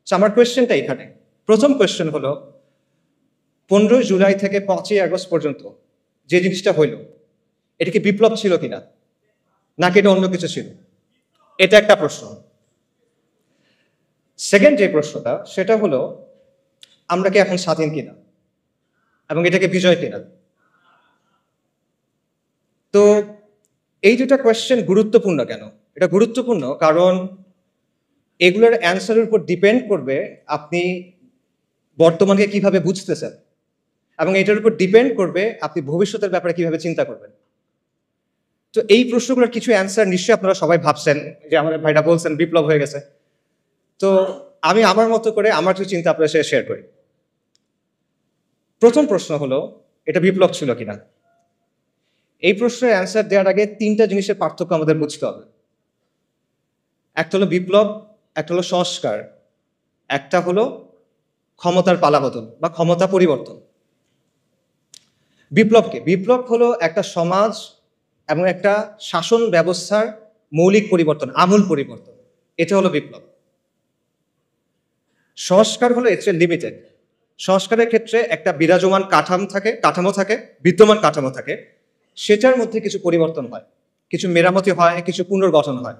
আমার কোয়েশ্চেনটা এখানে, প্রথম কোয়েশ্চেন হলো 15 জুলাই থেকে 5ই আগস্ট পর্যন্ত যে জিনিসটা হইল এটা কি বিপ্লব ছিল কিনা, নাকি এটা অন্য কিছু ছিল? এটা একটা প্রশ্ন। সেকেন্ড যে প্রশ্নটা সেটা হলো আমরা কি এখন স্বাধীন কিনা এবং এটাকে বিজয় কিনা। তো এই দুটা কোয়েশ্চেন গুরুত্বপূর্ণ কেন? এটা গুরুত্বপূর্ণ কারণ এগুলোর অ্যান্সারের উপর ডিপেন্ড করবে আপনি বর্তমানকে কিভাবে বুঝতেছেন, এবং এটার উপর ডিপেন্ড করবে আপনি ভবিষ্যতের ব্যাপারে কিভাবে চিন্তা করবেন। তো এই প্রশ্নগুলোর কিছু অ্যান্সার নিশ্চয়ই আপনারা সবাই ভাবছেন, যে আমাদের ভাইরা বলছেন বিপ্লব হয়ে গেছে। তো আমি আমার মতো করে আমার কিছু চিন্তা আপনার সাথে শেয়ার করি। প্রথম প্রশ্ন হলো এটা বিপ্লব ছিল কিনা। এই প্রশ্নের অ্যান্সার দেওয়ার আগে তিনটা জিনিসের পার্থক্য আমাদের বুঝতে হবে। একটা হলো বিপ্লব, একটা হলো সংস্কার, একটা হলো ক্ষমতার পালাবদল বা ক্ষমতা পরিবর্তন। বিপ্লবকে, বিপ্লব হলো একটা সমাজ এবং একটা শাসন ব্যবস্থার মৌলিক পরিবর্তন, আমূল পরিবর্তন, এটা হলো বিপ্লব। সংস্কার হলো এর চেয়ে লিমিটেড। সংস্কারের ক্ষেত্রে একটা বিরাজমান কাঠামো থাকে, বিদ্যমান কাঠামো থাকে, সেটার মধ্যে কিছু পরিবর্তন হয়, কিছু মেরামতি হয়, কিছু পুনর্গঠন হয়,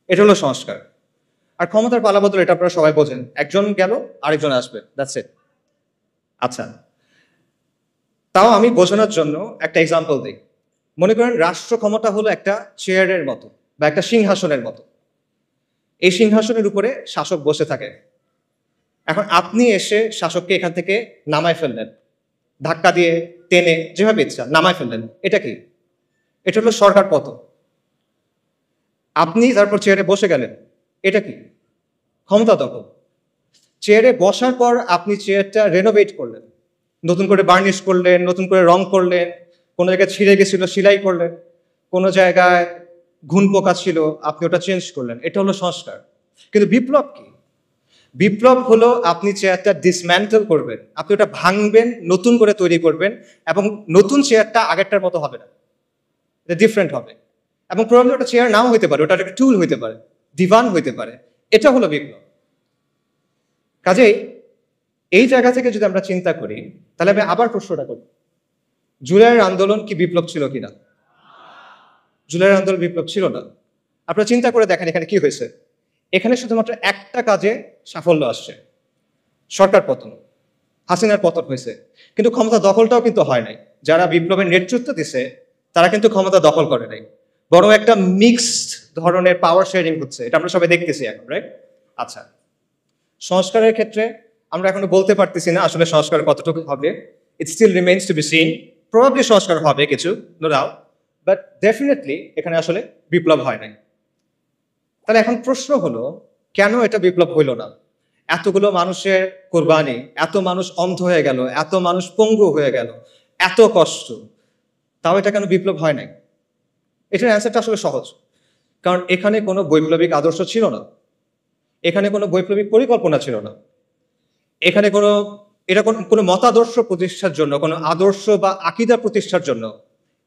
এটা হলো সংস্কার। আর ক্ষমতার পালাবদল এটা আপনারা সবাই বোঝেন, একজন গেল আরেকজন আসবে, দ্যাটস ইট। আচ্ছা, তাও আমি বোঝানোর জন্য একটা এক্সাম্পল দিই। মনে করেন রাষ্ট্র ক্ষমতা হলো একটা চেয়ারের মতো বা একটা সিংহাসনের মতো। এই সিংহাসনের উপরে শাসক বসে থাকে। এখন আপনি এসে শাসককে এখান থেকে নামায় ফেললেন, ধাক্কা দিয়ে টেনে যেভাবে ইচ্ছা নামায় ফেললেন, এটা কি? এটা হলো সরকার পতন। আপনি তারপর চেয়ারে বসে গেলেন, এটা কি? ক্ষমতা দখল। চেয়ারে বসার পর আপনি চেয়ারটা রেনোভেট করলেন, নতুন করে বার্নিশ করলেন, নতুন করে রং করলেন, কোনো জায়গায় ছিঁড়ে গেছিল সেলাই করলেন, কোনো জায়গায় ঘুণ পোকা ছিল আপনি ওটা চেঞ্জ করলেন, এটা হলো সংস্কার। কিন্তু বিপ্লব কি? বিপ্লব হলো আপনি চেয়ারটা ডিসম্যান্টেল করবেন, আপনি ওটা ভাঙবেন, নতুন করে তৈরি করবেন, এবং নতুন চেয়ারটা আগেরটার মতো হবে না, এটা ডিফারেন্ট হবে। এবং প্রবলেম ওটা চেয়ার নাও হইতে পারে, ওটা একটা টুল হইতে পারে, দিবান হইতে পারে, এটা হলো বিপ্লব। কাজেই এই জায়গা থেকে যদি আমরা চিন্তা করি, তাহলে আমি আবার প্রশ্নটা করি, জুলাইয়ের আন্দোলন কি বিপ্লব ছিল কিনা? জুলাইয়ের আন্দোলন বিপ্লব ছিল না। আপনারা চিন্তা করে দেখেন এখানে কি হয়েছে। এখানে শুধুমাত্র একটা কাজে সাফল্য আসছে, সরকার পতন, হাসিনার পতন হয়েছে, কিন্তু ক্ষমতা দখলটাও কিন্তু হয় নাই। যারা বিপ্লবের নেতৃত্ব দিছে তারা কিন্তু ক্ষমতা দখল করে নাই, বরং একটা মিক্সড ধরনের পাওয়ার শেয়ারিং হচ্ছে, এটা আমরা সবাই দেখতেছি এখন, রাইট? আচ্ছা, সংস্কারের ক্ষেত্রে আমরা এখনো বলতে পারতেছি না আসলে সংস্কার কতটুকু হবে। It still remains to be seen. Probably সংস্কার হবে কিছু, নো ডাউট, বাট ডেফিনেটলি এখানে আসলে বিপ্লব হয় নাই। তাহলে এখন প্রশ্ন হলো, কেন এটা বিপ্লব হইল না? এতগুলো মানুষের কোরবানি, এত মানুষ অন্ধ হয়ে গেল, এত মানুষ পঙ্গু হয়ে গেল, এত কষ্ট, তাও এটা কেন বিপ্লব হয় নাই? এটার অ্যান্সারটা আসলে সহজ, কারণ এখানে কোনো বৈপ্লবিক আদর্শ ছিল না, এখানে কোনো বৈপ্লবিক পরিকল্পনা ছিল না, এখানে কোনো মতাদর্শ প্রতিষ্ঠার জন্য, কোনো আদর্শ বা আকিদা প্রতিষ্ঠার জন্য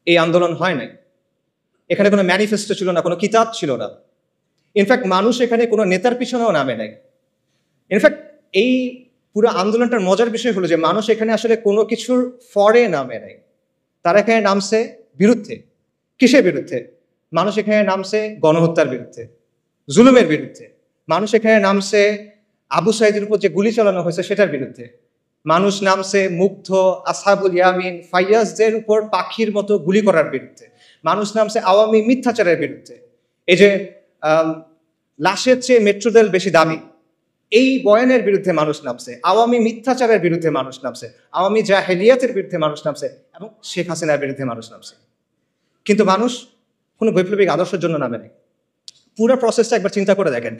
এই আন্দোলন হয় নাই। এখানে কোনো ম্যানিফেস্টো ছিল না, কোনো কিতাব ছিল না। ইনফ্যাক্ট মানুষ এখানে কোনো নেতার পিছনেও নামে নাই। ইনফ্যাক্ট এই পুরো আন্দোলনটার মজার বিষয় হলো যে মানুষ এখানে আসলে কোনো কিছুর ফরে নামে নাই, তারা এখানে নামছে বিরুদ্ধে। কিসের বিরুদ্ধে? মানুষ এখানে নামছে গণহত্যার বিরুদ্ধে, জুলুমের বিরুদ্ধে। মানুষ এখানে নামছে আবু সাইদের উপর যে গুলি চালানো হয়েছে সেটার বিরুদ্ধে। মানুষ নামছে মুগ্ধ, আসহাবুল ইয়ামিন, ফাইয়াজদের উপর পাখির মতো গুলি করার বিরুদ্ধে। মানুষ নামছে আওয়ামী মিথ্যাচারের বিরুদ্ধে। এই যে লাশের চেয়ে মেট্রো রেল বেশি দামি, এই বয়ানের বিরুদ্ধে মানুষ নামছে, আওয়ামী মিথ্যাচারের বিরুদ্ধে মানুষ নামছে, আওয়ামী জাহেলিয়াতের বিরুদ্ধে মানুষ নামছে, এবং শেখ হাসিনার বিরুদ্ধে মানুষ নামছে। কিন্তু মানুষ কোনো বৈপ্লবিক আদর্শের জন্য নামে নেই। পুরো প্রসেসটা একবার চিন্তা করে দেখেন।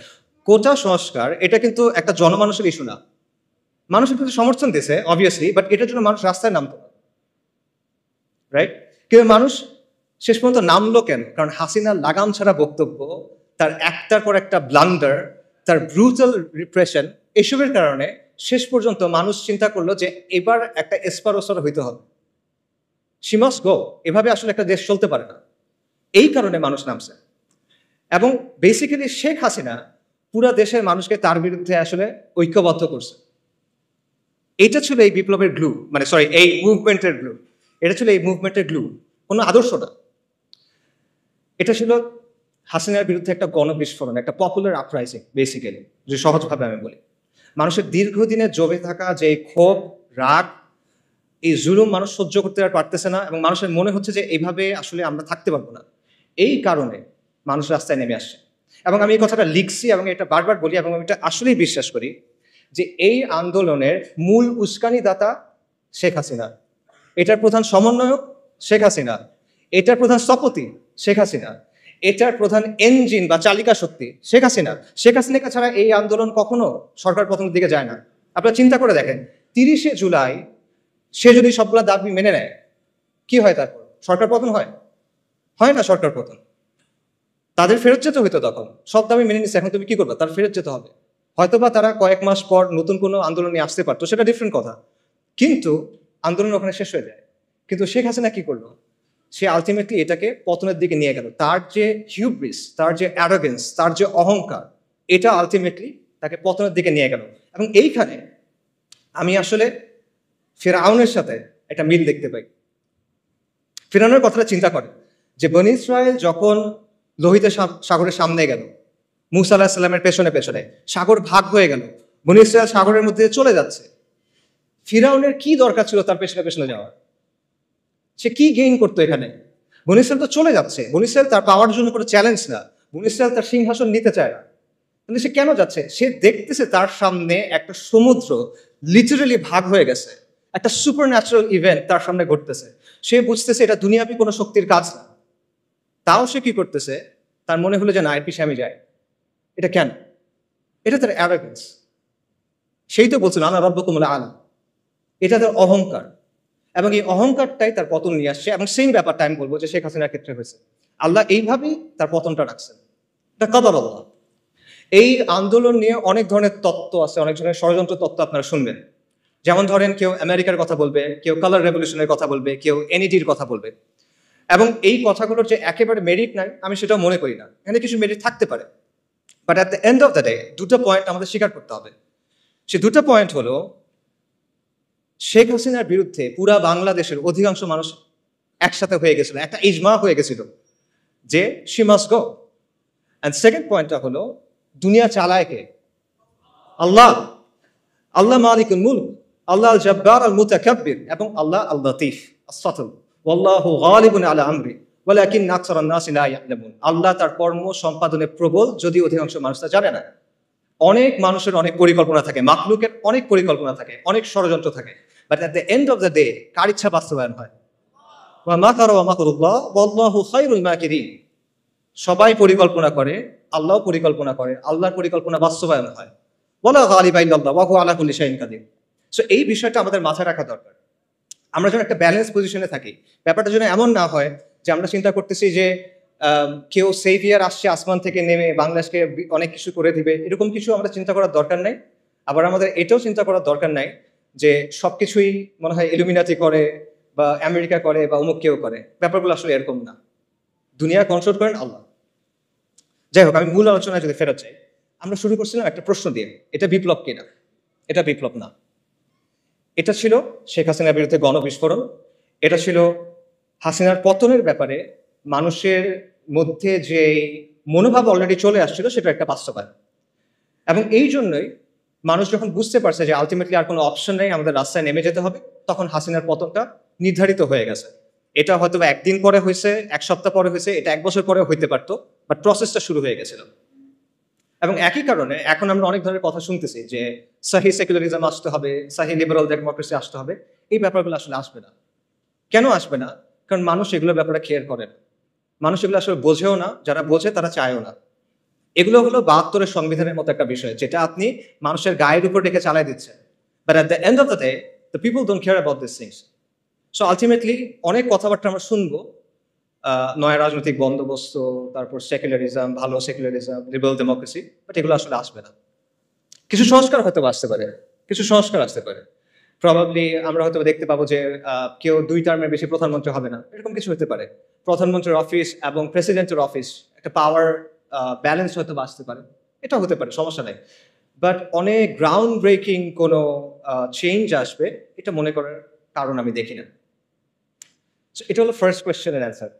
কোটা সংস্কার এটা কিন্তু একটা জনমানুষের ইস্যু না। মানুষ কিন্তু সমর্থন দিয়েছে অবভিয়াসলি, বাট এটার জন্য মানুষ রাস্তায় নামতো না, রাইট? কিন্তু মানুষ শেষ পর্যন্ত নামলো কেন? কারণ হাসিনার লাগাম ছাড়া বক্তব্য, তার একটার পর একটা ব্লান্ডার, তার ব্রুটাল রিপ্রেশন, এসবের কারণে শেষ পর্যন্ত মানুষ চিন্তা করলো যে এবার একটা এসপারোসর হইতে হবে, শি মাস্ট গো। এভাবে আসলে একটা দেশ চলতে পারে না। এই কারণে মানুষ নামছে। এবং বেসিক্যালি শেখ হাসিনা পুরা দেশের মানুষকে তার বিরুদ্ধে আসলে ঐক্যবদ্ধ করছে। এটা ছিল এই বিপ্লবের গ্লু, মানে সরি এই মুভমেন্টের গ্লু। এটা ছিল এই মুভমেন্টের গ্লু, কোনো আদর্শ না। এটা ছিল হাসিনার বিরুদ্ধে একটা গণবিস্ফোরণ, একটা পপুলার আপরাইজিং বেসিক্যালি, যে সহজভাবে আমি বলি। মানুষের দীর্ঘদিনে জমে থাকা যে ক্ষোভ, রাগ, এই জুলুম মানুষ সহ্য করতে আর পারতেছে না, এবং মানুষের মনে হচ্ছে যে এইভাবে আসলে আমরা থাকতে পারবো না। এই কারণে মানুষ রাস্তায় নেমে আসছে। এবং আমি এই কথাটা লিখছি এবং এটা বারবার বলি, এবং আমি এটা আসলেই বিশ্বাস করি যে এই আন্দোলনের মূল উস্কানিদাতা শেখ হাসিনা, এটার প্রধান সমন্বয়ক শেখ হাসিনা, এটার প্রধান স্থপতি শেখ হাসিনা, এটার প্রধান ইঞ্জিন বা চালিকা শক্তি শেখ হাসিনা। শেখ হাসিনাকে ছাড়া এই আন্দোলন কখনো সরকার পতনের দিকে যায় না। আপনারা চিন্তা করে দেখেন, 30শে জুলাই সে যদি সবগুলো দাবি মেনে নেয়, কি হয় তারপর? সরকার পতন হয়? হয় না সরকার পতন। তাদের ফেরত যেতে হইতো তখন। সব দাবি মেনে নিচ্ছে, এখন তুমি কি করবে? তার ফেরত যেতে হবে। হয়তোবা তারা কয়েক মাস পর নতুন কোনো আন্দোলন নিয়ে আসতে পারতো, সেটা ডিফারেন্ট কথা, কিন্তু আন্দোলন ওখানে শেষ হয়ে যায়। কিন্তু শেখ হাসিনা কি করলো? সে আলটিমেটলি এটাকে পতনের দিকে নিয়ে গেল। তার যে হিউব্রিস, তার যে অ্যারোগেন্স, তার যে অহংকার, এটা আলটিমেটলি তাকে পতনের দিকে নিয়ে গেল। এবং এইখানে আমি আসলে ফিরআউনের সাথে একটা মিল দেখতে পাই। ফিরআউনের কথাটা চিন্তা করে যে বনী ইসরাইল যখন লোহিত সাগরের সামনে গেল, মুসা আলাহিস সাল্লামের পেছনে পেছনে, সাগর ভাগ হয়ে গেল, বনী ইসরাইল সাগরের মধ্যে চলে যাচ্ছে। ফিরআউনের কি দরকার ছিল তার পেছনে পেছনে যাওয়ার? সে কি গেইন করতো এখানে? বনী ইসরাইল তো চলে যাচ্ছে। বনী ইসরাইল তার পাওয়ার জন্য কোনো চ্যালেঞ্জ না। বনী ইসরাইল তার সিংহাসন নিতে চায় না। কিন্তু সে কেন যাচ্ছে? সে দেখতেছে তার সামনে একটা সমুদ্র লিটারালি ভাগ হয়ে গেছে, একটা সুপার ন্যাচারাল ইভেন্ট তার সামনে ঘটতেছে। সে বুঝতেছে এটা দুনিয়াবি কোনো শক্তির কাজ না। তাও সে কি করতেছে? তার মনে হলো যে না, এর পিছিয়ে আমি যাই। এটা কেন? এটা তার অ্যারোগেন্স। সেই তো বলছিল আনা রাব্বুকুমুল আলা। এটা তার অহংকার, এবং এই অহংকারটাই তার পতন নিয়ে আসছে। এবং সেই ব্যাপারটা আমি বলবো যে শেখ হাসিনার ক্ষেত্রে হয়েছে। আল্লাহ এইভাবেই তার পতনটা রাখছেন। এটা কদর আল্লাহ। এই আন্দোলন নিয়ে অনেক ধরনের তত্ত্ব আছে, অনেক ধরনের ষড়যন্ত্র তত্ত্ব আপনারা শুনবেন। যেমন ধরেন, কেউ আমেরিকার কথা বলবে, কেউ কালার রেভলিউশনের কথা বলবে, কেউ এনইডির কথা বলবে। এবং এই কথাগুলোর যে একেবারে মেরিট নাই, আমি সেটাও মনে করি না। এখানে কিছু মেরিট থাকতে পারে, but at the end of the day দুটো পয়েন্ট আমাদের স্বীকার করতে হবে। সে দুটো পয়েন্ট হলো, শেখ হাসিনার বিরুদ্ধে পুরা বাংলাদেশের অধিকাংশ মানুষ একসাথে হয়ে গেছিল, একটা ইজমা হয়ে গেছিল যে she must go. And second পয়েন্টটা হলো, দুনিয়া চালায় কে? আল্লাহ। আল্লাহ মালিকুল মুলক, আল্লাহ আল জব্বার আল মুতাকাব্বির, এবং আল্লাহ আল লতীফ আস-সাতুর। ওয়াল্লাহু গালিবুন আলা আমরি ওয়ালাকিন্না আকসারান নাসি লা ইয়ালামুন। আল্লাহ তার কর্ম সম্পাদনে প্রবল, যদি অধিকাংশ মানুষ তা জানে না। অনেক মানুষের অনেক পরিকল্পনা থাকে, মাখলুকের অনেক পরিকল্পনা থাকে, অনেক ষড়যন্ত্র থাকে, but at the end of the day কার ইচ্ছা বাস্তবায়ন হয়? ওয়া মাকারু ওয়া মাকরুল্লাহ ওয়াল্লাহু খায়রুল মাকিরিন। সবাই পরিকল্পনা করে, আল্লাহও পরিকল্পনা করে, আল্লাহর পরিকল্পনা বাস্তবায়ন হয়। ওয়ালা গালিবা ইল্লাল্লাহ ওয়া হুয়া আলা কুল্লি শাইইন কাদির। সো এই বিষয়টা আমাদের মাথায় রাখা দরকার। আমরা যেন একটা ব্যালেন্স পজিশনে থাকি। ব্যাপারটা যেন এমন না হয় যে আমরা চিন্তা করতেছি যে কেউ সেভিয়ার আসছে আসমান থেকে নেমে বাংলাদেশকে অনেক কিছু করে দিবে, এরকম কিছু আমরা চিন্তা করার দরকার নাই। আবার আমাদের এটাও চিন্তা করার দরকার নাই যে সবকিছুই মনে হয় ইলুমিনাতি করে বা আমেরিকা করে বা অমুক কেউ করে। ব্যাপারগুলো আসলে এরকম না। দুনিয়া কন্ট্রোল করেন আল্লাহ। যাই হোক, আমি মূল আলোচনায় যদি ফেরত চাই, আমরা শুরু করছিলাম একটা প্রশ্ন দিয়ে, এটা বিপ্লব কিনা? এটা বিপ্লব না। এটা ছিল শেখ হাসিনার বিরুদ্ধে গণবিস্ফোরণ। এটা ছিল হাসিনার পতনের ব্যাপারে মানুষের মধ্যে যে মনোভাব অলরেডি চলে আসছিল, সেটা একটা বাস্তবায়ন। এবং এই জন্যই মানুষ যখন বুঝতে পারছে যে আলটিমেটলি আর কোনো অপশন নেই, আমাদের রাস্তায় নেমে যেতে হবে, তখন হাসিনার পতনটা নির্ধারিত হয়ে গেছে। এটা হয়তো একদিন পরে হয়েছে, এক সপ্তাহ পরে হয়েছে, এটা এক বছর পরে হইতে পারতো, বাট প্রসেসটা শুরু হয়ে গেছিল। এবং একই কারণে এখন আমরা অনেক ধরনের কথা শুনতেছি যে সাহি সেকুলারিজম আসতে হবে, সাহি লিবারাল ডেমোক্রেসি আসতে হবে। এই ব্যাপারগুলো আসলে আসবে না। কেন আসবে না? কারণ মানুষ এগুলোর ব্যাপারে কেয়ার করে না। মানুষ এগুলো আসলে বোঝেও না, যারা বোঝে তারা চায়ও না। এগুলো হলো 72-এর সংবিধানের মতো একটা বিষয়, যেটা আপনি মানুষের গায়ের উপর রেখে চালাই দিচ্ছেন। But at the end of the day the people don't care about this things. So ultimately অনেক কথাবার্তা আমরা শুনবো, নয়া রাজনৈতিক বন্দোবস্ত, তারপর সেকুলারিজম, ভালো সেকুলারিজম, লিবারাল ডেমোক্রেসি, বাট এগুলো আসলে আসবে না। কিছু সংস্কার হয়তো আসতে পারে, কিছু সংস্কার আসতে পারে। প্রবাবলি আমরা হয়তো দেখতে পাবো যে কেউ 2 টার্মের বেশি প্রধানমন্ত্রী হবে না, এরকম কিছু হতে পারে। প্রধানমন্ত্রীর অফিস এবং প্রেসিডেন্টের অফিস একটা পাওয়ার ব্যালেন্স হয়তো আসতে পারে, এটা হতে পারে, সমস্যা নেই। বাট অনেক গ্রাউন্ড ব্রেকিং কোনো চেঞ্জ আসবে এটা মনে করার কারণ আমি দেখি না। এটা হলো ফার্স্ট কোয়েশ্চেনের অ্যান্সার।